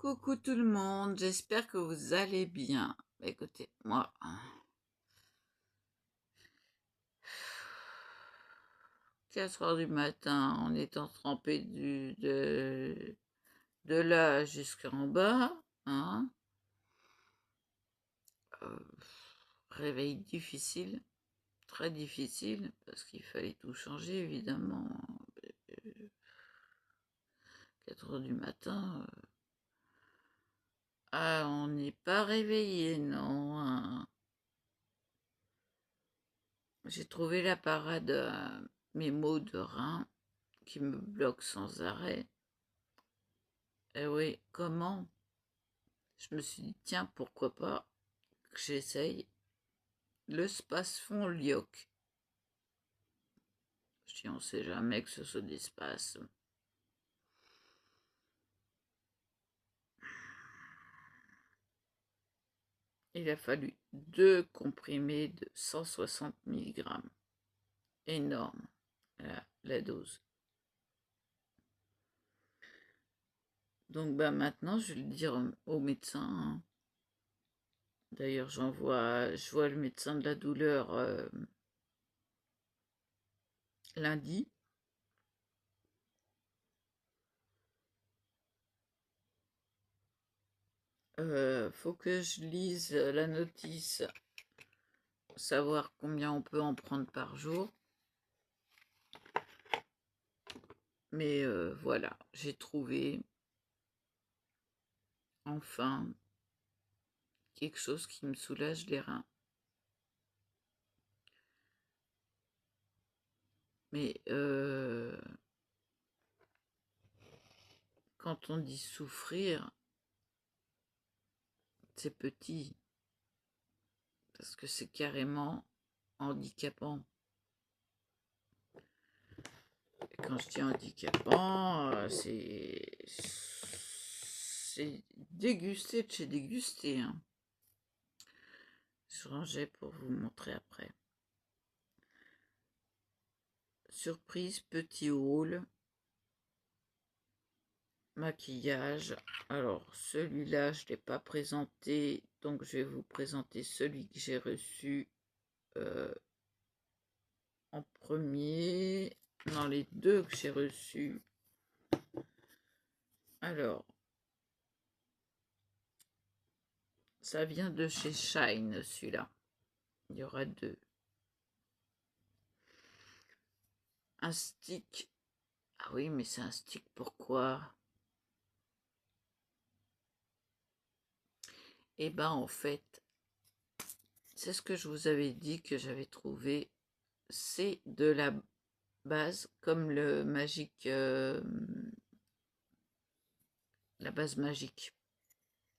Coucou tout le monde, j'espère que vous allez bien. Écoutez, moi, 4 heures du matin, en étant trempé de là jusqu'en bas, hein, euh, réveil difficile, très difficile, parce qu'il fallait tout changer, évidemment. 4 heures du matin, on n'est pas réveillé, non, hein. J'ai trouvé la parade à mes maux de rein qui me bloquent sans arrêt. Eh oui, comment? Je me suis dit, tiens, pourquoi pas que j'essaye le Spasfon Lyoc. Je dis, on sait jamais que ce soit des spasmes. Il a fallu 2 comprimés de 160 mg. Énorme, la dose. Donc maintenant, je vais le dire au médecin, hein. D'ailleurs, je vois le médecin de la douleur lundi. Faut que je lise la notice, savoir combien on peut en prendre par jour. Mais voilà, j'ai trouvé enfin quelque chose qui me soulage les reins. Mais quand on dit souffrir, c'est petit, parce que c'est carrément handicapant. Et quand je dis handicapant, c'est dégusté de chez dégusté, hein. Je rangeais pour vous montrer après. Surprise, petit haul. Maquillage. Alors, celui-là, je ne l'ai pas présenté, donc je vais vous présenter celui que j'ai reçu en premier, dans les 2 que j'ai reçus. Alors, ça vient de chez Shine, celui-là. Il y aura 2. Un stick. Ah oui, mais c'est un stick, pourquoi? Eh ben, en fait, c'est ce que je vous avais dit que j'avais trouvé. C'est de la base, comme le magique, la base magique.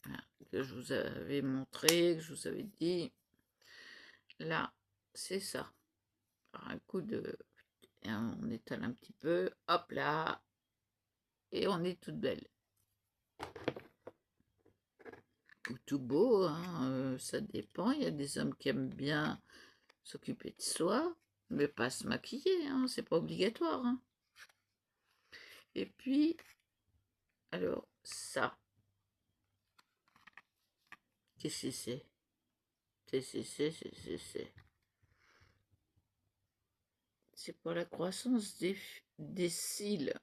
Voilà, que je vous avais montré, que je vous avais dit. Là, c'est ça. Alors, un coup de... on étale un petit peu. Hop là. Et on est toute belle. Ou tout beau, hein, ça dépend. Il y a des hommes qui aiment bien s'occuper de soi, mais pas se maquiller, hein, c'est pas obligatoire, hein. Et puis, alors, ça. Qu'est-ce que c'est? C'est pour la croissance des cils.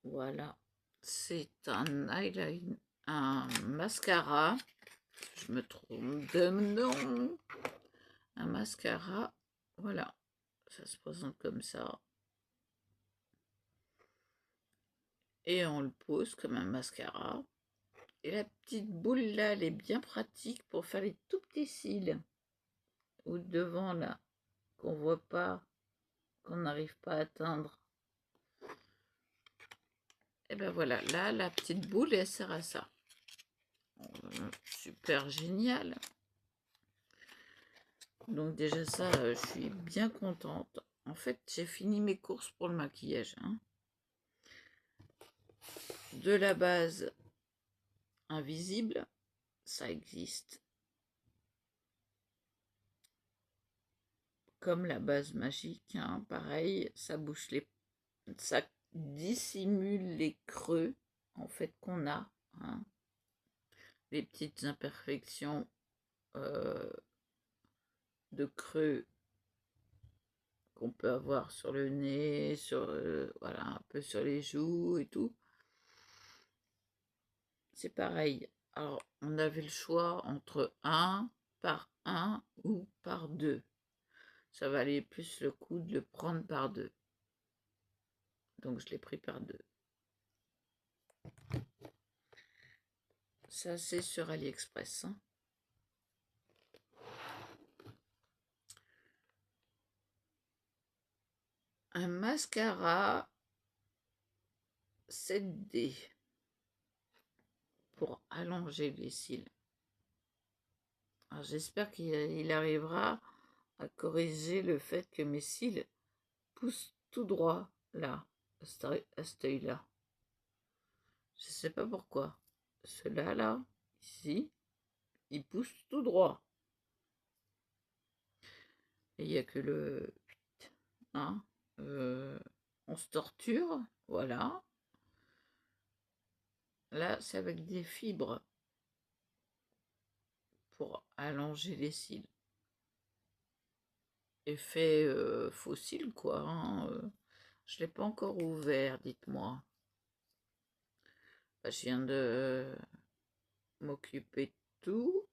Voilà. C'est un eyeliner, un mascara. Je me trompe de nom. Un mascara. Voilà. Ça se présente comme ça. Et on le pose comme un mascara. Et la petite boule là, elle est bien pratique pour faire les tout petits cils. Ou devant là, qu'on voit pas, qu'on n'arrive pas à atteindre. Et ben voilà, là, la petite boule, elle sert à ça. Super génial. Donc déjà ça, je suis bien contente. En fait, j'ai fini mes courses pour le maquillage, hein. De la base invisible, ça existe. Comme la base magique, hein, pareil, ça bouche les... ça dissimule les creux en fait qu'on a, hein, les petites imperfections de creux qu'on peut avoir sur le nez, sur voilà, un peu sur les joues et tout. C'est pareil. Alors, on avait le choix entre 1 par 1 ou par 2. Ça valait plus le coup de le prendre par 2. Donc, je l'ai pris par 2. Ça, c'est sur AliExpress. Hein. Un mascara 7D pour allonger les cils. Alors, j'espère qu'il arrivera à corriger le fait que mes cils poussent tout droit là, à cet œil-là. Je ne sais pas pourquoi. Ceux-là, là, ici, ils poussent tout droit. Et il n'y a que le... Hein, on se torture, voilà. Là, c'est avec des fibres pour allonger les cils. Effet fossile, quoi. Hein, je ne l'ai pas encore ouvert, dites-moi. Bah, je viens de m'occuper de tout.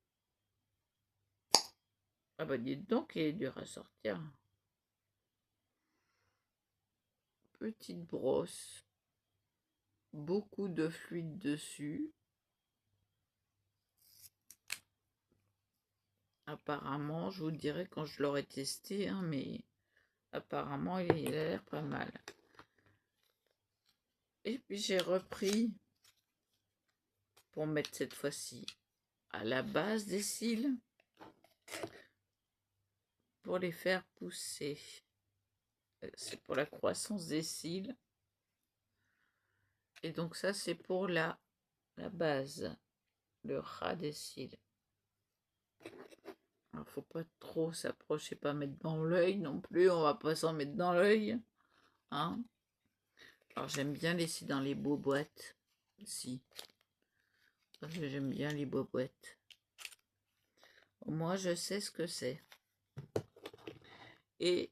Ah bah dites donc, il est dur à sortir. Petite brosse. Beaucoup de fluide dessus. Apparemment, je vous dirai quand je l'aurai testé, hein, mais apparemment, il a l'air pas mal. Et puis j'ai repris, pour mettre cette fois-ci à la base des cils, pour les faire pousser. C'est pour la croissance des cils. Et donc ça, c'est pour la base, le ras des cils. Alors, faut pas trop s'approcher, pas mettre dans l'œil non plus. On va pas s'en mettre dans l'œil. Hein. Alors, j'aime bien laisser dans les beaux boîtes. Si. Parce que j'aime bien les beaux boîtes. Moi, je sais ce que c'est. Et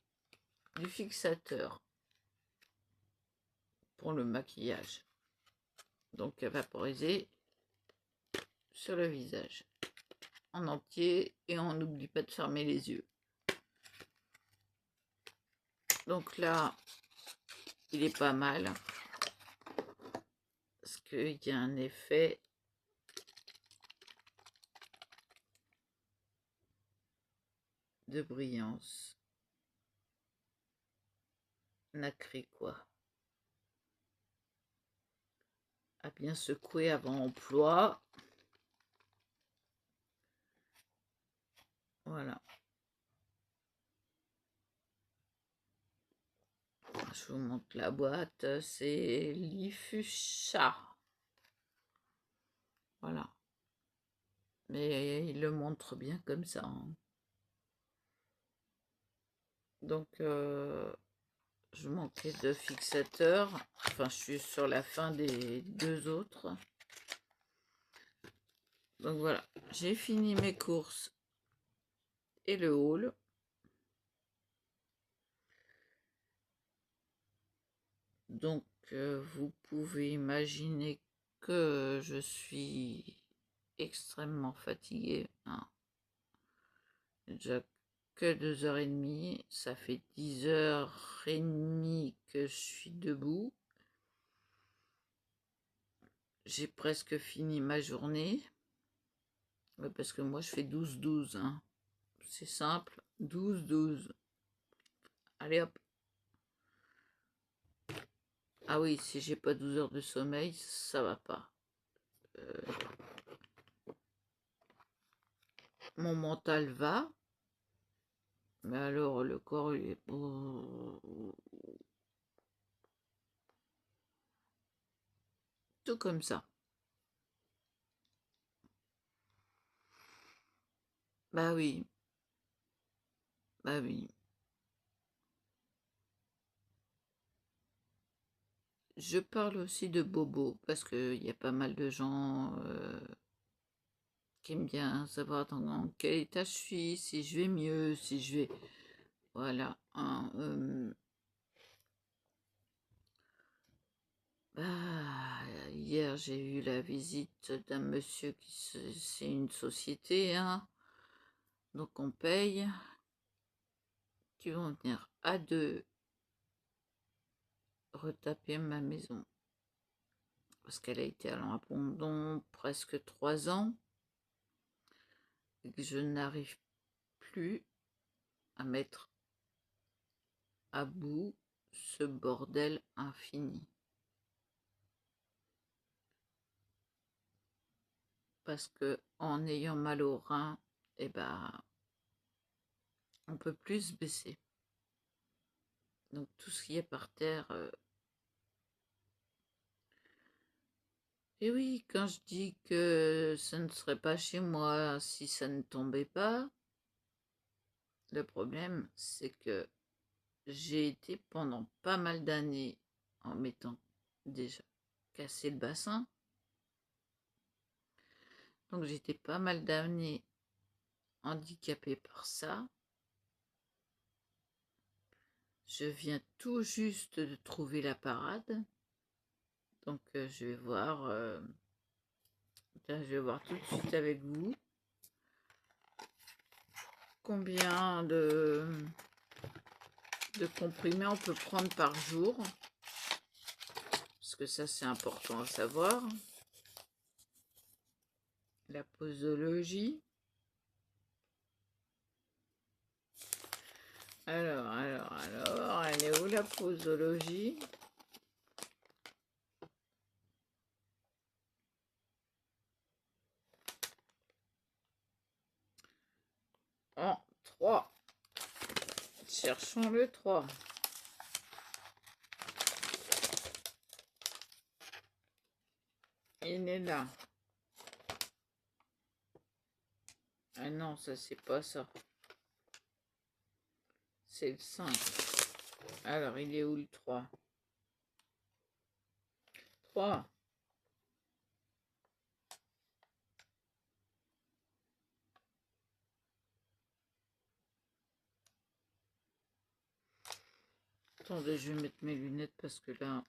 du fixateur pour le maquillage. Donc, à vaporiser sur le visage. En entier. Et on n'oublie pas de fermer les yeux. Donc là, il est pas mal. Parce qu'il y a un effet de brillance. Nacré, quoi. À bien secouer avant emploi. Voilà. Je vous montre la boîte. C'est l'Ifucha. Voilà. Mais il le montre bien comme ça. Hein. Donc, je manquais de fixateur. Enfin, je suis sur la fin des 2 autres. Donc voilà, j'ai fini mes courses et le haul. Donc, vous pouvez imaginer que je suis extrêmement fatiguée. Hein. Déjà que 2h30, ça fait 10h30 que je suis debout. J'ai presque fini ma journée. Parce que moi, je fais 12-12. Hein. C'est simple, 12-12. Allez hop. Ah oui, si j'ai pas 12 heures de sommeil, ça va pas. Mon mental va. Mais alors, le corps, il est... tout comme ça. Bah oui. Bah oui. je parle aussi de bobo, parce qu'il y a pas mal de gens qui aiment bien savoir dans quel état je suis, si je vais mieux, si je vais... Voilà. Hein, hier, j'ai eu la visite d'un monsieur c'est une société, hein, donc on paye, qui vont venir à deux retaper ma maison. Parce qu'elle a été à l'abandon presque 3 ans, et que je n'arrive plus à mettre à bout ce bordel infini. Parce que en ayant mal au rein, eh ben, on peut plus se baisser. Donc tout ce qui est par terre... Et oui, quand je dis que ça ne serait pas chez moi si ça ne tombait pas, le problème c'est que j'ai été pendant pas mal d'années en m'étant déjà cassé le bassin. Donc j'étais pas mal d'années handicapée par ça. Je viens tout juste de trouver la parade. Donc je vais voir tout de suite avec vous combien de comprimés on peut prendre par jour. Parce que ça c'est important à savoir. La posologie. Alors, elle est où la posologie? En 3. Cherchons le 3. Il est là. Ah non, ça c'est pas ça. C'est le 5. Alors, il est où le 3? 3. Attendez, je vais mettre mes lunettes parce que là...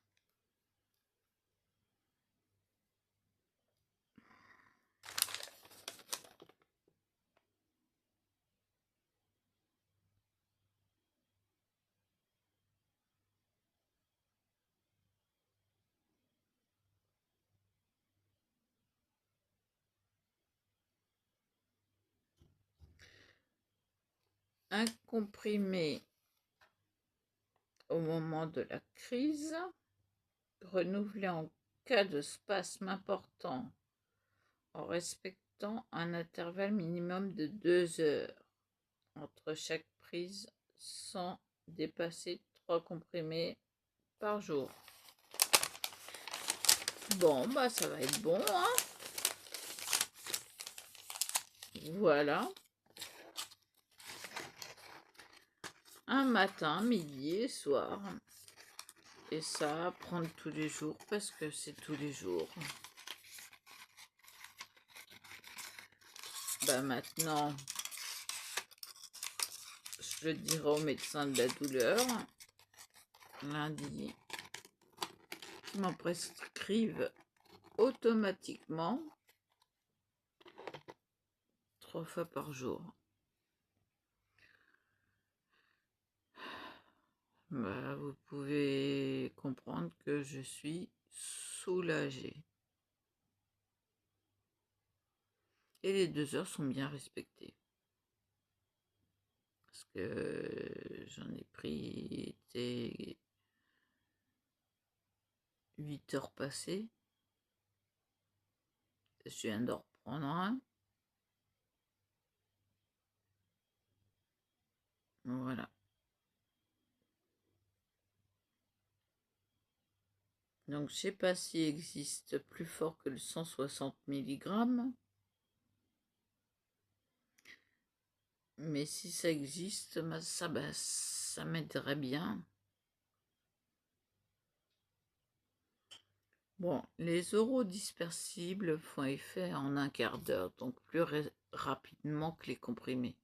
Un comprimé au moment de la crise, renouvelé en cas de spasme important en respectant un intervalle minimum de 2 heures entre chaque prise sans dépasser 3 comprimés par jour. Bon, bah ça va être bon, hein. Voilà. Un matin, midi et soir. Et ça, prendre tous les jours parce que c'est tous les jours. Bah maintenant, je le dirai au médecin de la douleur lundi, qui m'en prescrivent automatiquement 3 fois par jour. Bah, vous pouvez comprendre que je suis soulagée. Et les 2 heures sont bien respectées. Parce que j'en ai pris 8 heures passées. Je viens d'en reprendre un. Voilà. Donc, je sais pas s'il existe plus fort que le 160 mg. Mais si ça existe, ça m'aiderait bien. Bon, les oraux dispersibles font effet en un quart d'heure, donc plus rapidement que les comprimés.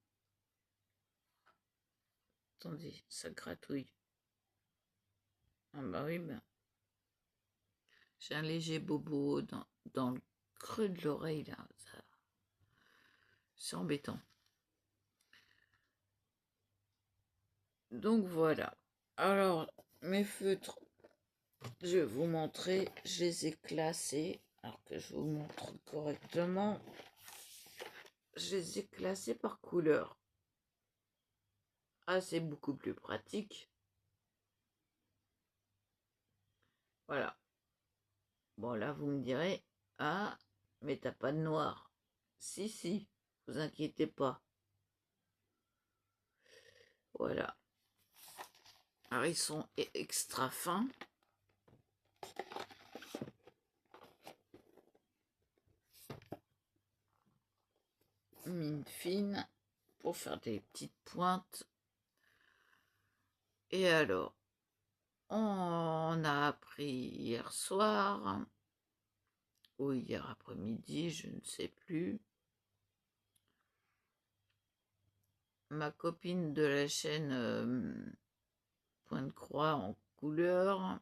Attendez, ça gratouille. Ah bah oui, ben, j'ai un léger bobo dans le creux de l'oreille, là. C'est embêtant. Donc voilà. Alors, mes feutres, je vais vous montrer. Je les ai classés. Alors que je vous montre correctement. Je les ai classés par couleur. Ah, c'est beaucoup plus pratique. Voilà. Bon, là, vous me direz, ah, mais t'as pas de noir. Si, si, vous inquiétez pas. Voilà. Alors, ils sont extra fins. Mine fine pour faire des petites pointes. Et alors, on a appris hier soir, ou hier après-midi, je ne sais plus, ma copine de la chaîne Point de Croix en couleur,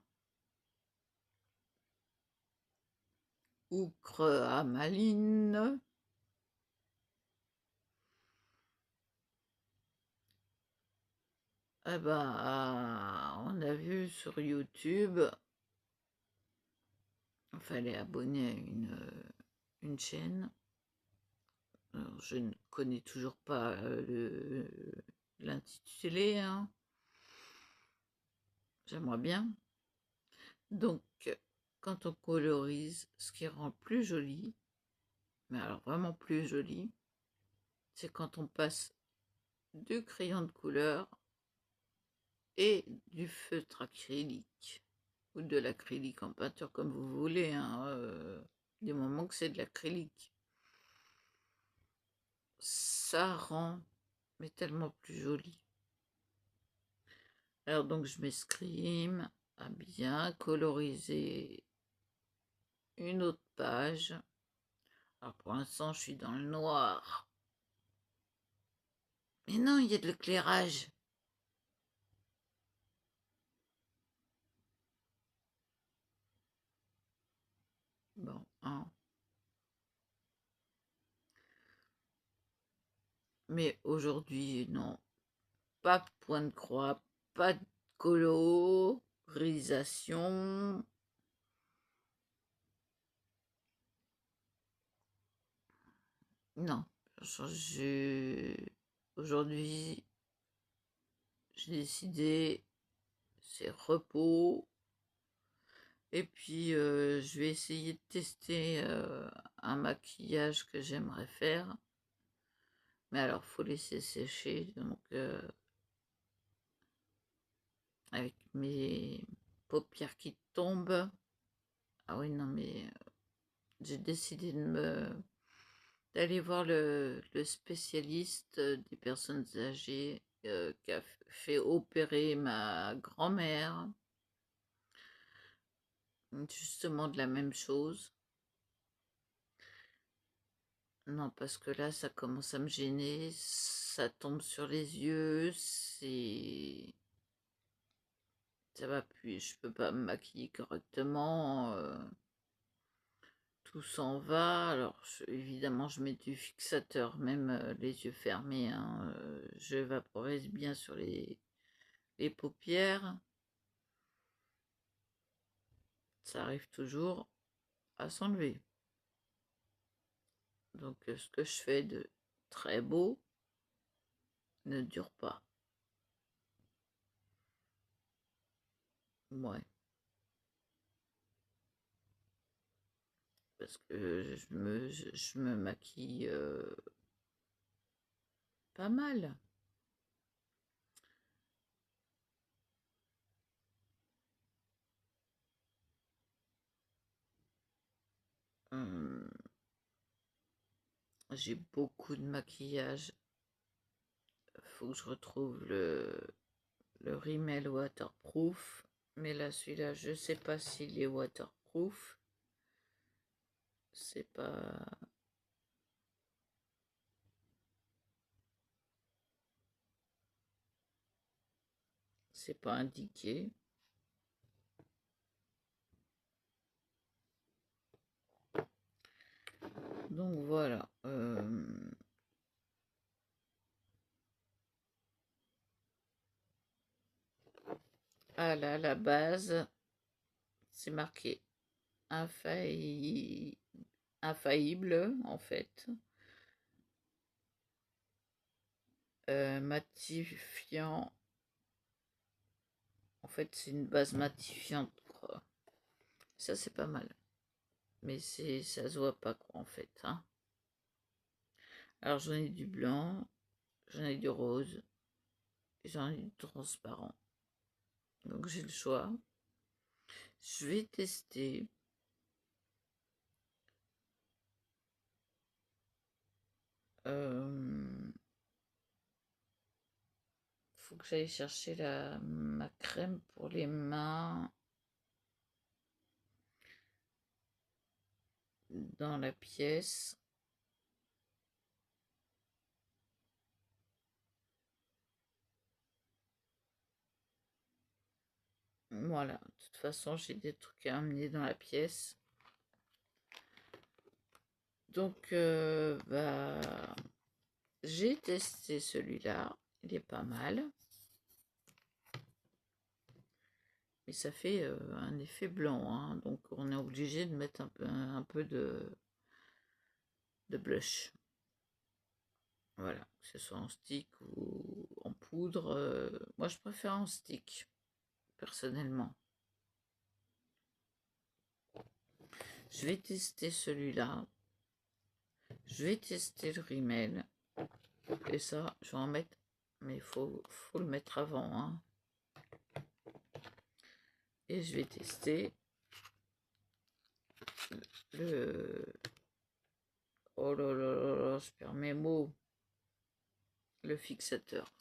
Oucre à Malines, eh ben, on a vu sur YouTube, il fallait abonner à une chaîne. Alors, je ne connais toujours pas l'intitulé, hein. J'aimerais bien. Donc, quand on colorise, ce qui rend plus joli, mais alors vraiment plus joli, c'est quand on passe du crayon de couleur et du feutre acrylique, ou de l'acrylique en peinture, comme vous voulez, hein, du moment que c'est de l'acrylique. Ça rend mais tellement plus joli. Alors donc je m'escrime à bien coloriser une autre page. Alors pour l'instant je suis dans le noir. Mais non, il y a de l'éclairage. Bon, hein. Mais aujourd'hui, non. Pas de point de croix, pas de colorisation. Non. Aujourd'hui, j'ai décidé, c'est repos. Et puis, je vais essayer de tester un maquillage que j'aimerais faire. Mais alors, faut laisser sécher. Donc, avec mes paupières qui tombent. Ah oui, non, mais j'ai décidé d'aller voir le spécialiste des personnes âgées qui a fait opérer ma grand-mère. Justement de la même chose. Non, parce que là, ça commence à me gêner. Ça tombe sur les yeux. Ça va plus. Je peux pas me maquiller correctement. Tout s'en va. Alors, évidemment, je mets du fixateur, même les yeux fermés, hein. Je vaporise bien sur les paupières. Ça arrive toujours à s'enlever. Donc, ce que je fais de très beau ne dure pas. Ouais. Parce que je me maquille pas mal. Hum, j'ai beaucoup de maquillage. Faut que je retrouve le Rimmel waterproof. Mais là, celui-là, je sais pas s'il est waterproof. C'est pas... C'est pas indiqué. Donc voilà. Ah là, la base, c'est marqué infaillible, en fait. Matifiant. En fait, c'est une base matifiante, quoi. Ça, c'est pas mal. Mais ça se voit pas, quoi, en fait. Hein. Alors, j'en ai du blanc, j'en ai du rose, et j'en ai du transparent. Donc, j'ai le choix. Je vais tester. Faut que j'aille chercher ma crème pour les mains dans la pièce. Voilà, de toute façon, j'ai des trucs à amener dans la pièce. Donc, j'ai testé celui-là. Il est pas mal. Mais ça fait un effet blanc. Hein, donc, on est obligé de mettre un peu de blush. Voilà, que ce soit en stick ou en poudre. Moi, je préfère en stick, personnellement. Je vais tester celui-là. Je vais tester le rímel. Et ça, je vais en mettre. Mais il faut le mettre avant. Hein. Et je vais tester le... Oh là là là là, je perds mes mots. Le fixateur.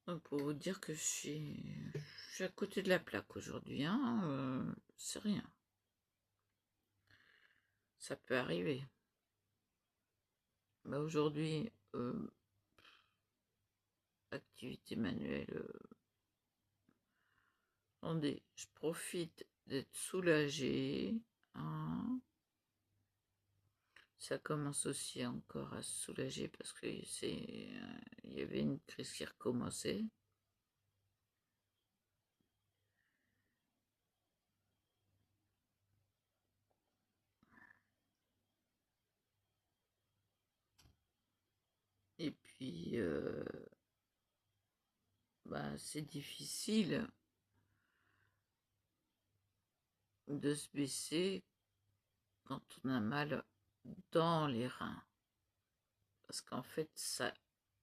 Donc pour vous dire que je suis à côté de la plaque aujourd'hui. Hein, c'est rien. Ça peut arriver. Mais aujourd'hui, activité manuelle. Attendez, je profite d'être soulagée. Hein. Ça commence aussi encore à se soulager parce que il y avait une crise qui recommençait. Et puis, c'est difficile de se baisser quand on a mal dans les reins. Parce qu'en fait,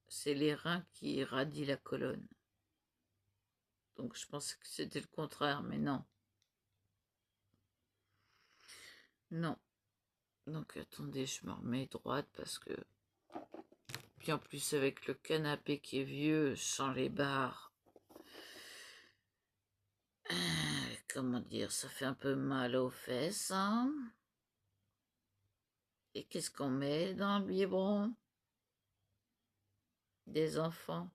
c'est les reins qui irradient la colonne. Donc je pensais que c'était le contraire, mais non. Non. Donc attendez, je me remets droite parce que... Puis en plus avec le canapé qui est vieux, sans les barres... comment dire, ça fait un peu mal aux fesses. Hein. Et qu'est-ce qu'on met dans le biberon des enfants?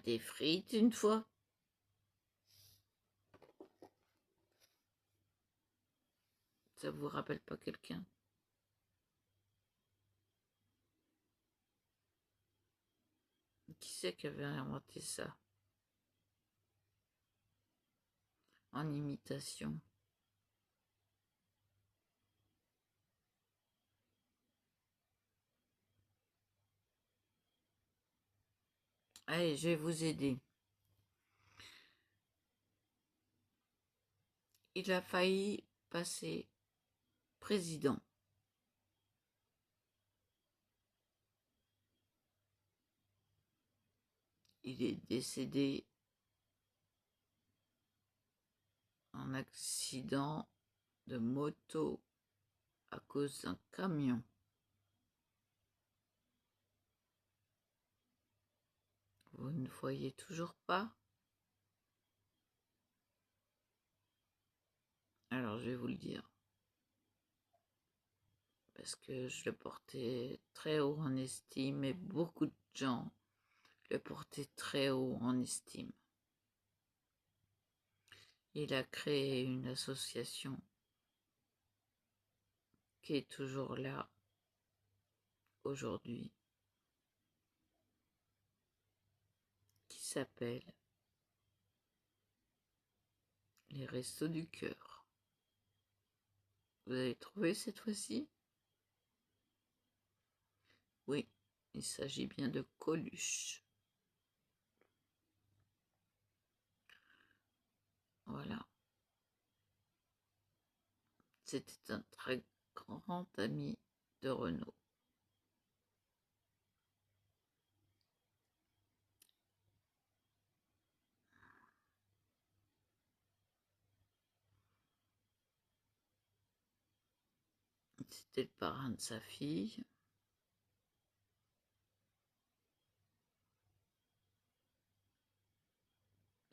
Des frites une fois. Ça vous rappelle pas quelqu'un? Qui c'est qui avait inventé ça? En imitation. Allez, je vais vous aider. Il a failli passer président. Il est décédé en accident de moto à cause d'un camion. Vous ne voyez toujours pas? Alors, je vais vous le dire. Parce que je le portais très haut en estime et beaucoup de gens le portaient très haut en estime. Il a créé une association qui est toujours là aujourd'hui, qui s'appelle les Restos du Cœur. Vous avez trouvé cette fois-ci? Oui, il s'agit bien de Coluche. Voilà. C'était un très grand ami de Renaud. C'était le parrain de sa fille.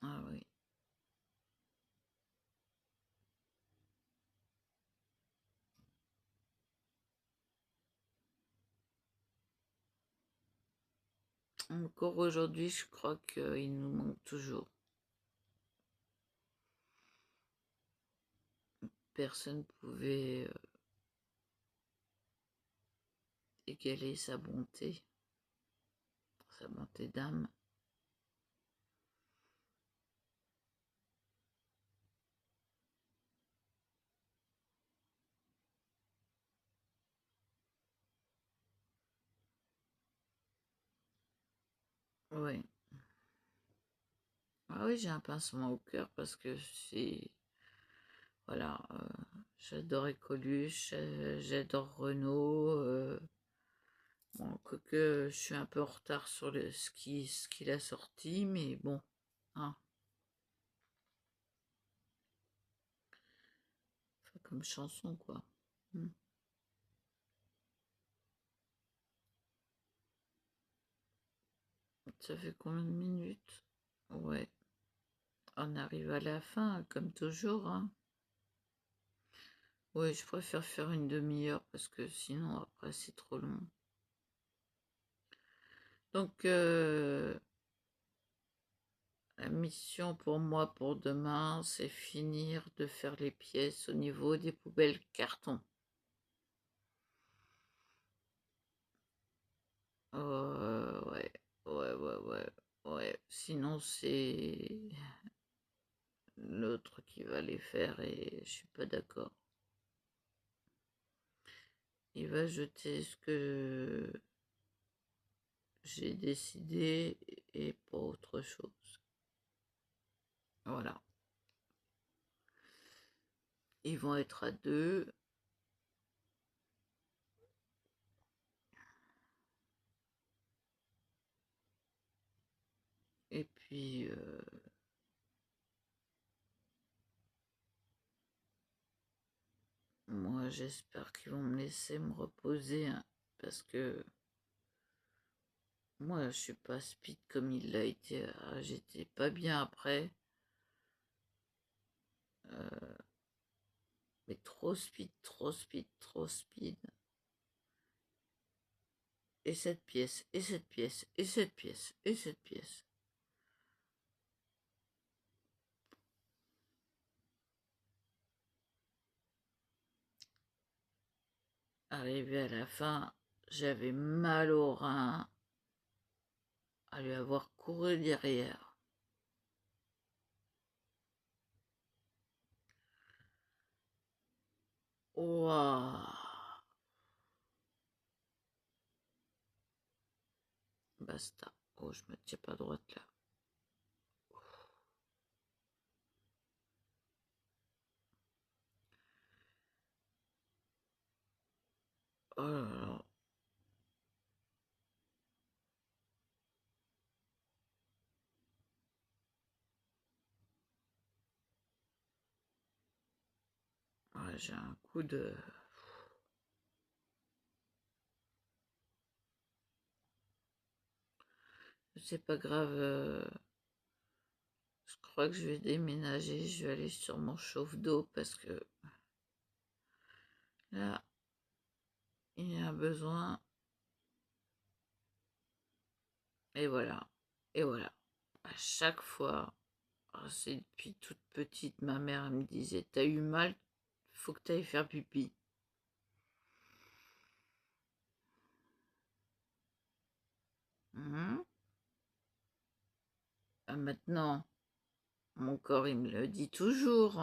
Ah oui. Encore aujourd'hui, je crois qu'il nous manque toujours. Personne ne pouvait égaler sa bonté d'âme. Oui. Ah oui, j'ai un pincement au cœur parce que c'est... Voilà, j'adorais Coluche, j'adore Renaud. Bon, quoique je suis un peu en retard sur ce qu'il a sorti, mais bon, hein, enfin, comme chanson, quoi. Hmm. Ça fait combien de minutes? Ouais, on arrive à la fin, comme toujours, hein. Ouais, je préfère faire une demi-heure parce que sinon, après, c'est trop long. Donc, la mission pour moi pour demain, c'est finir de faire les pièces au niveau des poubelles carton. Ouais, ouais. Sinon, c'est l'autre qui va les faire et je suis pas d'accord. Il va jeter ce que j'ai décidé et pas autre chose. Voilà. Ils vont être à deux. Et puis, moi, j'espère qu'ils vont me laisser me reposer, hein, parce que moi, je suis pas speed comme il l'a été. J'étais pas bien après. Euh, mais trop speed, trop speed, trop speed. Et cette pièce, et cette pièce, et cette pièce, et cette pièce. Arrivé à la fin, j'avais mal au rein à lui avoir couru derrière. Waouh! Basta. Oh, je me tiens pas droite là. Oh là là. Ouais, j'ai un coup de... C'est pas grave. Je crois que je vais déménager. Je vais aller sur mon chauffe-d'eau parce que là, il y a un besoin. Et voilà. Et voilà. À chaque fois, c'est depuis toute petite, ma mère elle me disait, t'as eu mal, faut que t'ailles faire pipi. Mhm. Ah, maintenant, mon corps, il me le dit toujours.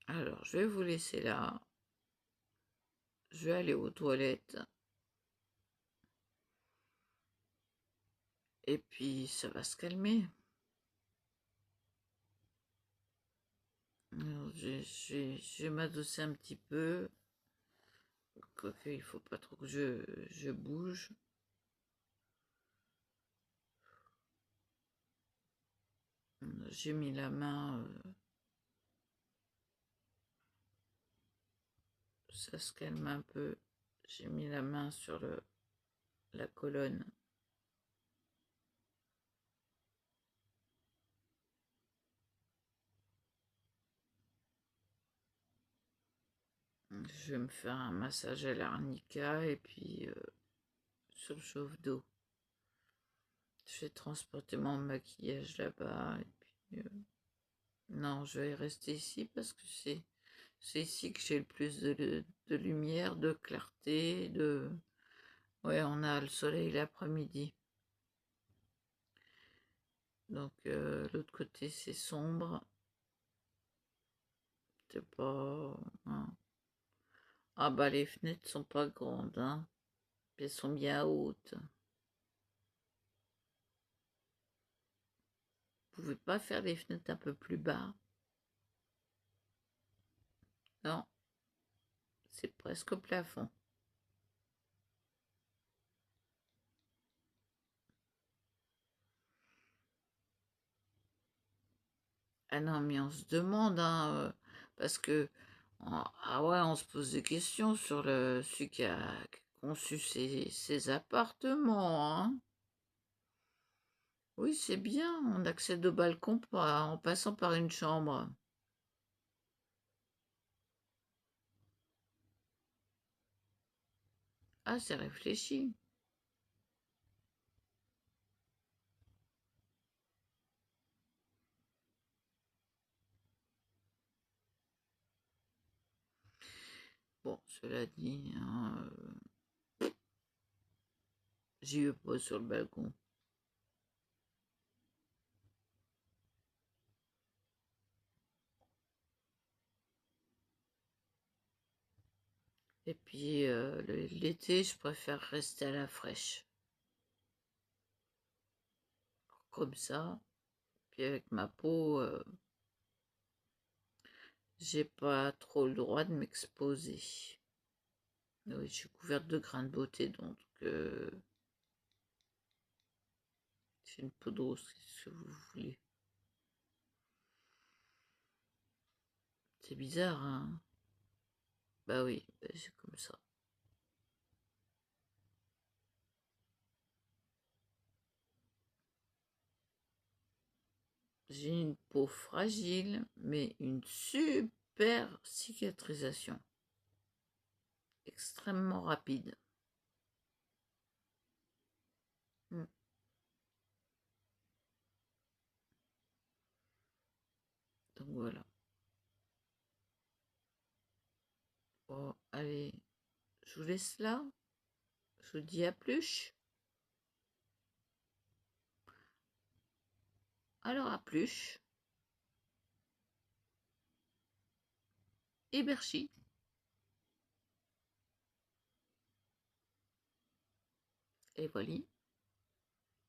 Alors, je vais vous laisser là. Je vais aller aux toilettes. Et puis, ça va se calmer. Alors, je vais m'adosser un petit peu. Quoique, il faut pas trop que je bouge. J'ai mis la main. Ça se calme un peu. J'ai mis la main sur la colonne. Je vais me faire un massage à l'arnica et puis sur le chauffe-d'eau. Je vais transporter mon maquillage là-bas. Et puis, non, je vais rester ici parce que c'est ici que j'ai le plus de lumière, de clarté, de... Ouais, on a le soleil l'après-midi. Donc, l'autre côté, c'est sombre. C'est pas... hein. Ah bah, les fenêtres sont pas grandes, hein. Elles sont bien hautes. Vous pouvez pas faire les fenêtres un peu plus bas? Non, c'est presque au plafond. Ah non, mais on se demande, hein, parce que... Ah ouais, on se pose des questions sur celui qui a conçu ces appartements, hein. Oui, c'est bien, on accède au balcon en passant par une chambre. Ah, c'est réfléchi. Bon, cela dit, hein, j'y vais pas sur le balcon. Et puis, l'été, je préfère rester à la fraîche. Comme ça, puis avec ma peau, j'ai pas trop le droit de m'exposer. Oui, je suis couverte de grains de beauté, donc c'est une peau d'os, ce que vous voulez. C'est bizarre, hein? Bah oui, bah c'est comme ça. J'ai une peau fragile, mais une super cicatrisation. Extrêmement rapide. Mm. Donc voilà. Bon, allez, je vous laisse là. Je vous dis à plus. Alors à plus. Et Berchi. Et voilà.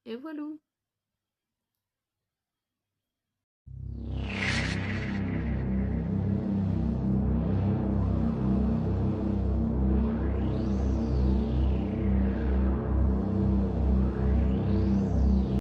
Et voilà.